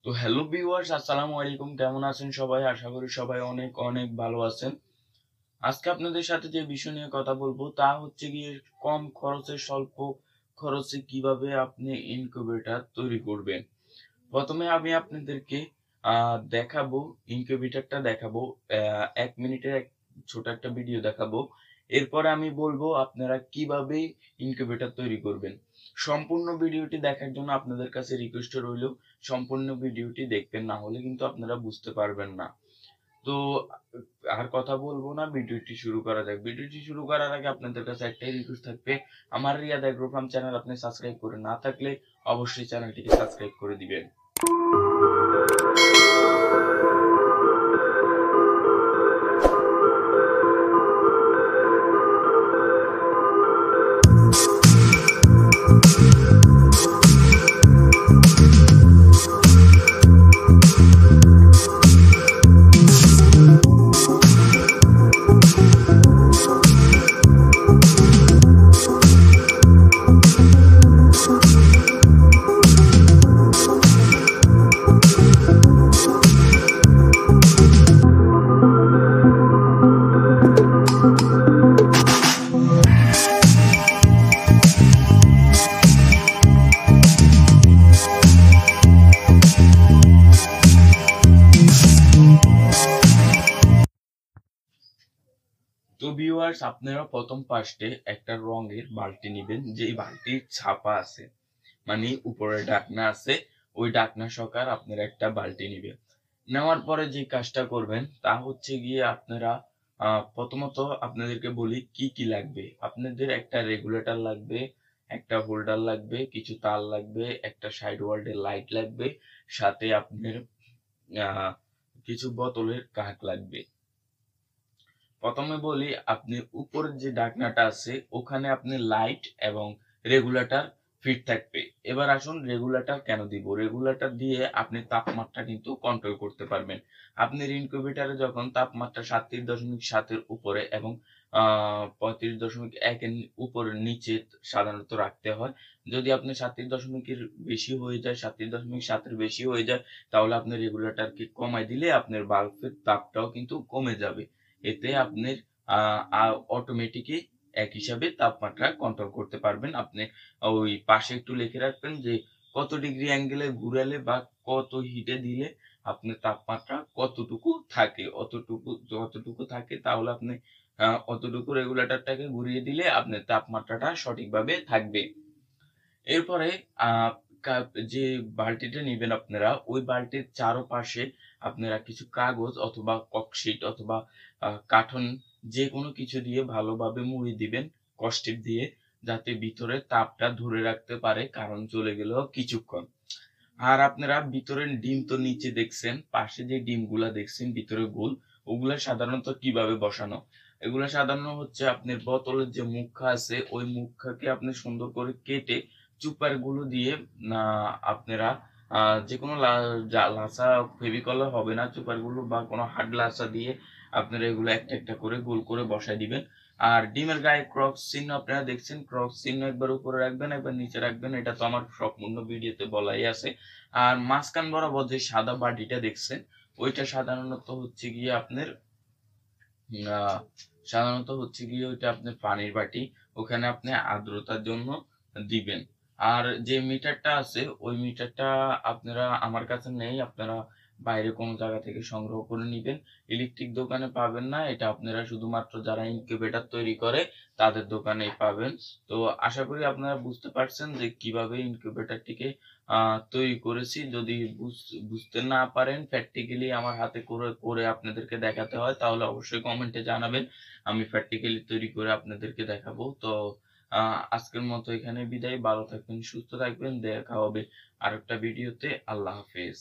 তো hello viewers, আসসালামু আলাইকুম। কেমন আছেন সবাই? আশা করি সবাই অনেক অনেক ভালো আছেন। আজকে আপনাদের সাথে যে বিষয় নিয়ে কথা বলবো তা হচ্ছে গিয়ে কম খরচে স্বল্প খরচে কিভাবে আপনি ইনকিউবেটর তৈরি করবেন। প্রথমে আমি আপনাদেরকে দেখাবো, ইনকিউবেটরটা দেখাবো। 1 মিনিটের ছোট একটা ভিডিও দেখাবো। এরপরে আমি বলবো আপনারা কিভাবে ইনকিউবেটর তৈরি করবেন। সম্পূর্ণ ভিডিওটি দেখার জন্য আপনাদের কাছে রিকোয়েস্ট রইল, সম্পূর্ণ ভিডিওটি দেখবেন, না হলে কিন্তু আপনারা বুঝতে পারবেন না। তো আর কথা বলবো না, ভিডিওটি শুরু করা যাক। ভিডিওটি শুরু করার আগে আপনাদের কাছে একটাই রিকোয়েস্ট থাকবে, আমার রিয়াদ এগ্রো ফার্ম চ্যানেল আপনি সাবস্ক্রাইব করে না থাকলে অবশ্যই চ্যানেলটিকে সাবস্ক্রাইব করে দিবেন। তো ভিউয়ার্স, আপনারা প্রথম পার্স্টে একটা রঙের বালতি নেবেন, যে বালতির ছাপা আছে, মানে উপরে ঢাকনা আছে, ওই ঢাকনা সহকার আপনারা একটা বালতি নেবেন। নেওয়ার পরে যে কাজটা করবেন তা হচ্ছে গিয়ে আপনারা প্রথমত আপনাদেরকে বলি কি কি লাগবে। আপনাদের একটা রেগুলেটর লাগবে, একটা হোল্ডার লাগবে, কিছু তার লাগবে, একটা সাইড ওয়ার্ল্ডের লাইট লাগবে, সাথে আপনার কিছু বোতলের কাঠ লাগবে। প্রথমে বলি, আপনি উপরের যে ঢাকনাটা আছে ওখানে আপনি লাইট এবং রেগুলেটর ফিট থাকবে। এবার আসুন, রেগুলেটর কেন দিব? রেগুলেটর দিয়ে আপনি তাপমাত্রা কিন্তু কন্ট্রোল করতে পারবেন। আপনার ইনকিউবেটরে যখন তাপমাত্রা 37.7 এর উপরে এবং 35.1 এর উপরে নিচে সাধারণত রাখতে হয়। যদি আপনি 37 এর বেশি হয়ে যায়, 37.7 এর বেশি হয়ে যায়, তাহলে আপনি রেগুলেটরকে কমাই দিলে আপনার বাল্বের তাপটাও কিন্তু কমে যাবে। এতে আপনার অটোমেটিকই এক হিসাবে তাপমাত্রা কন্ট্রোল করতে পারবেন। আপনি ওই পাশে একটু লিখে রাখবেন যে কত ডিগ্রি অ্যাঙ্গেলে ঘুরালে বা কত হিটে দিলে আপনার তাপমাত্রা কতটুকু থাকে, যতটুকু থাকে তাহলে আপনি অতটুকু রেগুলেটরটাকে ঘুরিয়ে দিলে আপনার তাপমাত্রাটা সঠিকভাবে থাকবে। এরপরে যে বালতিটা নিবেন আপনারা, ওই বালতির চারপাশে আপনারা কিছু কাগজ অথবা ককশিট অথবা কার্টন যে কোনো কিছু দিয়ে ভালোভাবে মুড়ে দিবেন, কষ্টিপ দিয়ে, যাতে ভিতরে তাপটা ধরে রাখতে পারে কারণ চলে গেলেও কিছুক্ষণ। আর আপনারা ভিতরের ডিম তো নিচে দেখছেন, পাশে যে ডিমগুলা দেখছেন ভিতরে গোল, ওগুলা সাধারণত কিভাবে বসানো? এগুলা সাধারণত হচ্ছে আপনার বোতলের যে মুখা আছে ওই মুখাকে আপনি সুন্দর করে কেটে চুপার গুলো দিয়ে আপনারা যে কোনো লাসা ফেভিকল হবে না, চুপার গুলো বা কোনো হার্ড লাসা দিয়ে আপনারা এগুলো একটা একটা করে গোল করে বসায় দিবেন। আর ডিমের গায়ে ক্রস চিহ্ন আপনারা দেখছেন, ক্রস চিহ্ন একবার উপরে রাখবেন, একবার নিচে রাখবেন, এটা তো আমার সম্পূর্ণ ভিডিওতে বলাই আছে। আর মাঝখান বরাবর যে সাদা বাটিটা দেখছেন ওইটা আহ সাধারণত হচ্ছে গিয়ে ওইটা আপনার পানির বাটি, ওখানে আপনি আর্দ্রতার জন্য দিবেন। আর যে মিটারটা আছে ওই মিটারটা আপনারা, আমার কাছে নেই, আপনারা বাইরে কোনো জায়গা থেকে সংগ্রহ করে নিবেন। ইলেকট্রিক দোকানে পাবেন না, এটা আপনারা শুধুমাত্র যারা ইনকিউবেটর তৈরি করে তাদের দোকানেই পাবেন। তো আশা করি আপনারা বুঝতে পারছেন যে কিভাবে ইনকিউবেটরটিকে তৈরি করেছি। যদি বুঝতে না পারেন, প্র্যাকটিক্যালি আমার হাতে করে করে আপনাদেরকে দেখাতে হয়, তাহলে অবশ্যই কমেন্টে জানাবেন, আমি প্র্যাকটিক্যালি তৈরি করে আপনাদেরকে দেখাবো। তো আজকের মতো এখানে বিদায়। ভালো থাকবেন, সুস্থ থাকবেন, দেখা হবে আরেকটা ভিডিওতে। আল্লাহ হাফেজ।